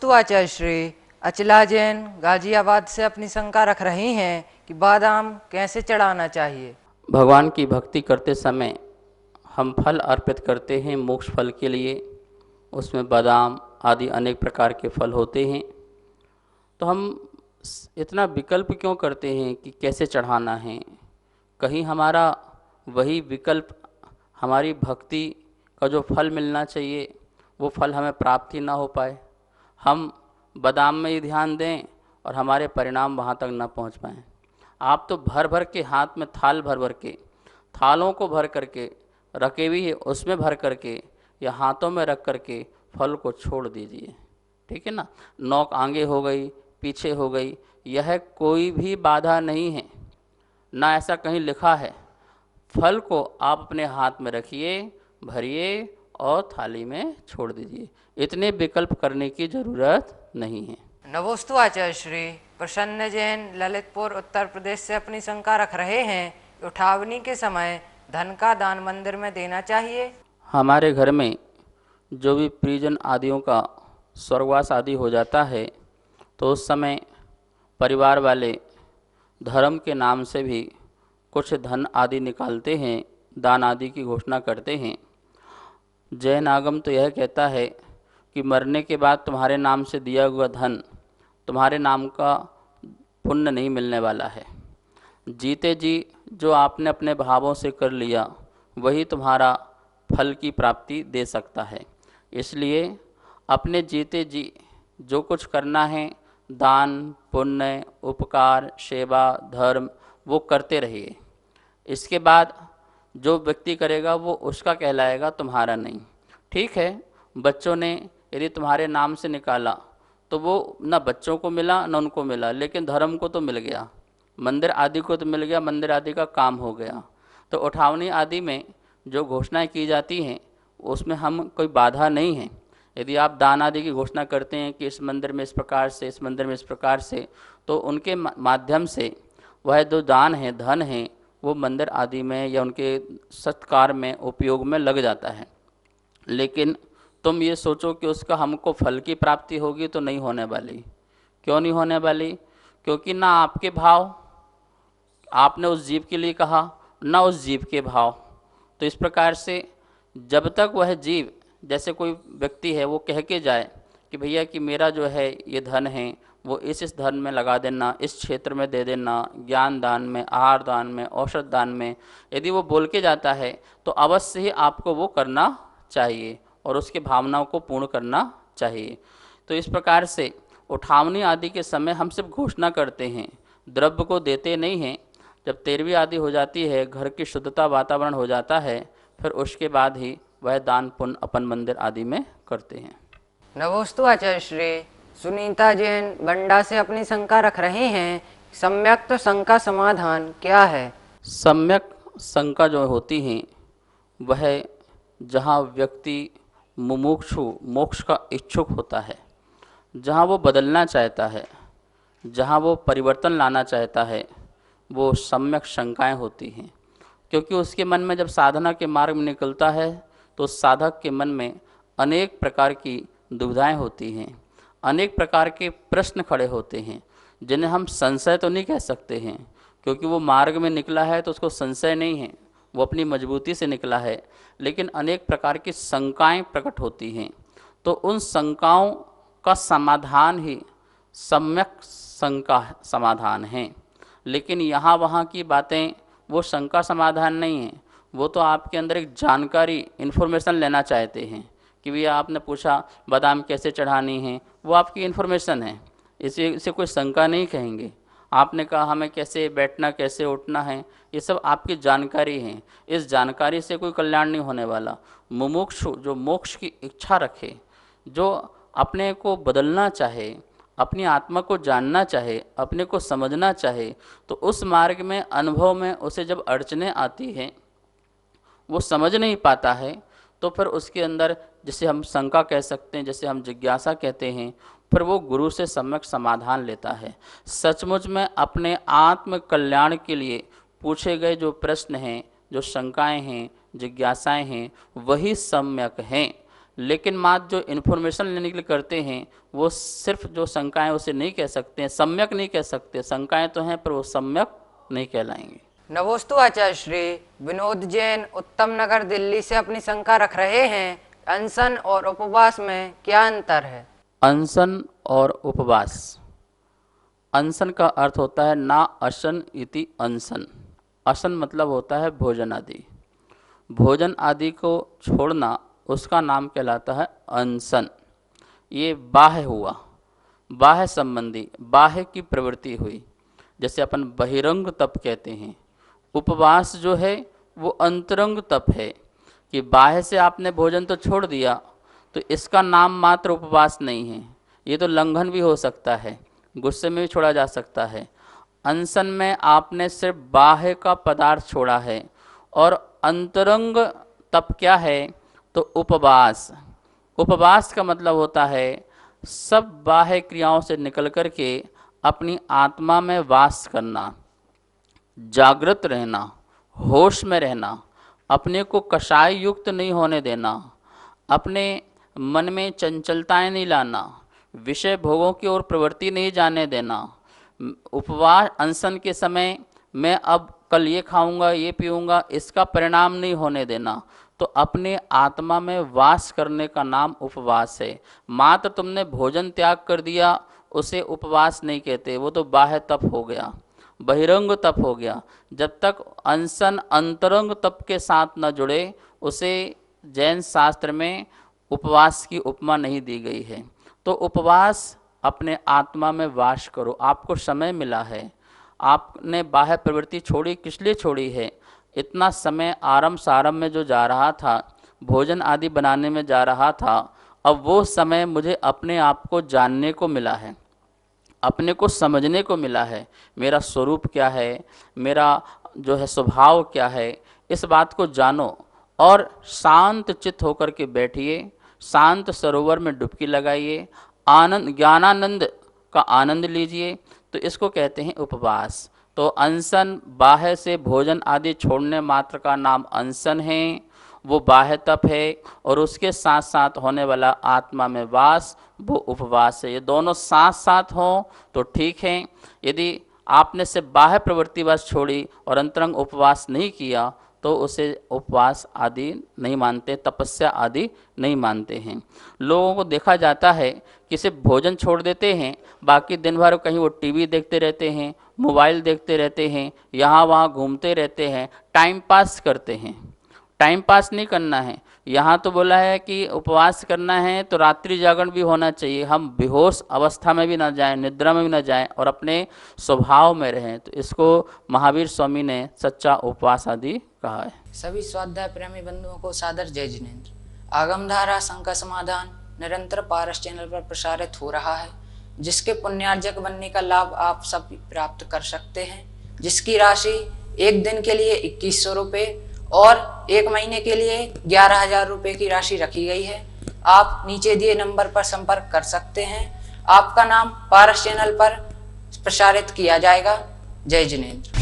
नमोस्तु आचार्य श्री। अचला जैन गाजियाबाद से अपनी शंका रख रही हैं कि बादाम कैसे चढ़ाना चाहिए। भगवान की भक्ति करते समय हम फल अर्पित करते हैं मोक्ष फल के लिए। उसमें बादाम आदि अनेक प्रकार के फल होते हैं, तो हम इतना विकल्प क्यों करते हैं कि कैसे चढ़ाना है। कहीं हमारा वही विकल्प हमारी भक्ति का जो फल मिलना चाहिए वो फल हमें प्राप्त ही ना हो पाए। हम बादाम में ही ध्यान दें और हमारे परिणाम वहाँ तक ना पहुँच पाएँ। आप तो भर भर के हाथ में थाल भर भर के, थालों को भर करके रखे भी है, उसमें भर करके या हाथों में रख करके फल को छोड़ दीजिए। ठीक है ना। नोक आगे हो गई, पीछे हो गई, यह कोई भी बाधा नहीं है, ना ऐसा कहीं लिखा है। फल को आप अपने हाथ में रखिए, भरिए और थाली में छोड़ दीजिए। इतने विकल्प करने की ज़रूरत नहीं है। नमोस्तु आचार्य श्री। प्रसन्न जैन ललितपुर उत्तर प्रदेश से अपनी शंका रख रहे हैं, उठावनी के समय धन का दान मंदिर में देना चाहिए। हमारे घर में जो भी परिजन आदियों का स्वर्गवास आदि हो जाता है तो उस समय परिवार वाले धर्म के नाम से भी कुछ धन आदि निकालते हैं, दान आदि की घोषणा करते हैं। जैन आगम तो यह कहता है कि मरने के बाद तुम्हारे नाम से दिया हुआ धन तुम्हारे नाम का पुण्य नहीं मिलने वाला है। जीते जी जो आपने अपने भावों से कर लिया वही तुम्हारा फल की प्राप्ति दे सकता है। इसलिए अपने जीते जी जो कुछ करना है, दान पुण्य उपकार सेवा धर्म, वो करते रहिए। इसके बाद जो व्यक्ति करेगा वो उसका कहलाएगा, तुम्हारा नहीं। ठीक है, बच्चों ने यदि तुम्हारे नाम से निकाला तो वो ना बच्चों को मिला ना उनको मिला, लेकिन धर्म को तो मिल गया, मंदिर आदि को तो मिल गया, मंदिर आदि का काम हो गया। तो उठावनी आदि में जो घोषणाएं की जाती हैं उसमें हम कोई बाधा नहीं है। यदि आप दान आदि की घोषणा करते हैं कि इस मंदिर में इस प्रकार से, इस मंदिर में इस प्रकार से, तो उनके माध्यम से वह जो दान है, धन है, वो मंदिर आदि में या उनके सत्कार में उपयोग में लग जाता है। लेकिन तुम ये सोचो कि उसका हमको फल की प्राप्ति होगी, तो नहीं होने वाली। क्यों नहीं होने वाली? क्योंकि ना आपके भाव आपने उस जीव के लिए कहा, ना उस जीव के भाव। तो इस प्रकार से जब तक वह जीव, जैसे कोई व्यक्ति है वो कह के जाए कि भैया कि मेरा जो है ये धन है वो इस धन में लगा देना, इस क्षेत्र में दे देना, ज्ञान दान में, आहार दान में, औषध दान में, यदि वो बोल के जाता है तो अवश्य ही आपको वो करना चाहिए और उसकी भावनाओं को पूर्ण करना चाहिए। तो इस प्रकार से उठावनी आदि के समय हम सिर्फ घोषणा करते हैं, द्रव्य को देते नहीं हैं। जब 13वीं आदि हो जाती है, घर की शुद्धता वातावरण हो जाता है, फिर उसके बाद ही वह दान पुण्य अपन मंदिर आदि में करते हैं। नमोस्तु आचार्य श्री। सुनीता जैन बंडा से अपनी शंका रख रहे हैं, सम्यक शंका समाधान क्या है। सम्यक शंका जो होती हैं वह जहाँ व्यक्ति मुमुक्षु मोक्ष का इच्छुक होता है, जहाँ वो बदलना चाहता है, जहाँ वो परिवर्तन लाना चाहता है, वो सम्यक शंकाएं होती हैं। क्योंकि उसके मन में जब साधना के मार्ग में निकलता है तो साधक के मन में अनेक प्रकार की दुविधाएं होती हैं, अनेक प्रकार के प्रश्न खड़े होते हैं, जिन्हें हम संशय तो नहीं कह सकते हैं, क्योंकि वो मार्ग में निकला है तो उसको संशय नहीं है, वो अपनी मजबूती से निकला है। लेकिन अनेक प्रकार की शंकाएं प्रकट होती हैं, तो उन शंकाओं का समाधान ही सम्यक शंका समाधान है। लेकिन यहाँ वहाँ की बातें वो शंका समाधान नहीं है, वो तो आपके अंदर एक जानकारी, इन्फॉर्मेशन लेना चाहते हैं कि भैया आपने पूछा बादाम कैसे चढ़ानी है, वो आपकी इन्फॉर्मेशन है, इसे कोई शंका नहीं कहेंगे। आपने कहा हमें कैसे बैठना, कैसे उठना है, ये सब आपकी जानकारी है। इस जानकारी से कोई कल्याण नहीं होने वाला। मुमुक्षु जो मोक्ष की इच्छा रखे, जो अपने को बदलना चाहे, अपनी आत्मा को जानना चाहे, अपने को समझना चाहे, तो उस मार्ग में अनुभव में उसे जब अड़चने आती हैं, वो समझ नहीं पाता है, तो फिर उसके अंदर जिसे हम शंका कह सकते हैं, जैसे हम जिज्ञासा कहते हैं, फिर वो गुरु से सम्यक समाधान लेता है। सचमुच में अपने आत्म कल्याण के लिए पूछे गए जो प्रश्न हैं, जो शंकाएं हैं, जिज्ञासाएं हैं, वही सम्यक हैं। लेकिन मात्र जो इन्फॉर्मेशन लेने के लिए करते हैं वो सिर्फ जो शंकाएं उसे नहीं कह सकते हैं, सम्यक नहीं कह सकते। शंकाएं तो हैं पर वो सम्यक नहीं कहलाएंगे। नमोस्तु आचार्य श्री। विनोद जैन उत्तम नगर दिल्ली से अपनी शंका रख रहे हैं, अनशन और उपवास में क्या अंतर है? अनशन और उपवास। अनशन का अर्थ होता है ना अशन इति अनशन। अशन मतलब होता है भोजन आदि। भोजन आदि को छोड़ना उसका नाम कहलाता है अनशन। ये बाह्य हुआ, बाह्य संबंधी, बाह्य की प्रवृत्ति हुई, जैसे अपन बहिरंग तप कहते हैं। उपवास जो है वो अंतरंग तप है कि बाह्य से आपने भोजन तो छोड़ दिया, तो इसका नाम मात्र उपवास नहीं है, ये तो लंघन भी हो सकता है, गुस्से में भी छोड़ा जा सकता है। अनशन में आपने सिर्फ बाह्य का पदार्थ छोड़ा है। और अंतरंग तप क्या है? तो उपवास। उपवास का मतलब होता है सब बाह्य क्रियाओं से निकल कर के अपनी आत्मा में वास करना, जागृत रहना, होश में रहना, अपने को कषाय युक्त नहीं होने देना, अपने मन में चंचलताएं नहीं लाना, विषय भोगों की ओर प्रवृत्ति नहीं जाने देना। उपवास अनशन के समय मैं अब कल ये खाऊंगा, ये पीऊंगा, इसका परिणाम नहीं होने देना। तो अपने आत्मा में वास करने का नाम उपवास है। मात्र तुमने भोजन त्याग कर दिया उसे उपवास नहीं कहते, वो तो बाह्य तप हो गया, बहिरंग तप हो गया। जब तक अनशन अंतरंग तप के साथ न जुड़े उसे जैन शास्त्र में उपवास की उपमा नहीं दी गई है। तो उपवास अपने आत्मा में वास करो। आपको समय मिला है, आपने बाह्य प्रवृत्ति छोड़ी, किस लिए छोड़ी है? इतना समय आरंभ सारंभ में जो जा रहा था, भोजन आदि बनाने में जा रहा था, अब वो समय मुझे अपने आप को जानने को मिला है, अपने को समझने को मिला है। मेरा स्वरूप क्या है, मेरा जो है स्वभाव क्या है, इस बात को जानो और शांत चित्त होकर के बैठिए, शांत सरोवर में डुबकी लगाइए, आनंद ज्ञानानंद का आनंद लीजिए। तो इसको कहते हैं उपवास। तो अनशन बाह्य से भोजन आदि छोड़ने मात्र का नाम अनशन है, वो बाह्य तप है। और उसके साथ साथ होने वाला आत्मा में वास, वो उपवास है। ये दोनों साथ साथ हों तो ठीक है। यदि आपने से बाह्य प्रवृत्ति बस छोड़ी और अंतरंग उपवास नहीं किया तो उसे उपवास आदि नहीं मानते, तपस्या आदि नहीं मानते हैं। लोगों को देखा जाता है कि सिर्फ भोजन छोड़ देते हैं, बाकी दिन भर कहीं वो टीवी देखते रहते हैं, मोबाइल देखते रहते हैं, यहाँ वहाँ घूमते रहते हैं, टाइम पास करते हैं। टाइम पास नहीं करना है। यहाँ तो बोला है कि उपवास करना है तो रात्रि जागरण भी होना चाहिए, हम बेहोश अवस्था में भी ना जाएं, निद्रा में भी ना जाएं और अपने स्वभाव में रहें। तो इसको महावीर स्वामी ने सच्चा उपवास आदि कहा है। सभी स्वाध्याय प्रेमी बंधुओं को सादर जय जिनेन्द्र। आगमधारा शंका समाधान निरंतर पारस चैनल पर प्रसारित हो रहा है, जिसके पुण्यार्जक बनने का लाभ आप सब प्राप्त कर सकते हैं, जिसकी राशि एक दिन के लिए 2100 रुपये और एक महीने के लिए 11,000 रुपये की राशि रखी गई है। आप नीचे दिए नंबर पर संपर्क कर सकते हैं। आपका नाम पारस चैनल पर प्रसारित किया जाएगा। जय जिनेन्द्र।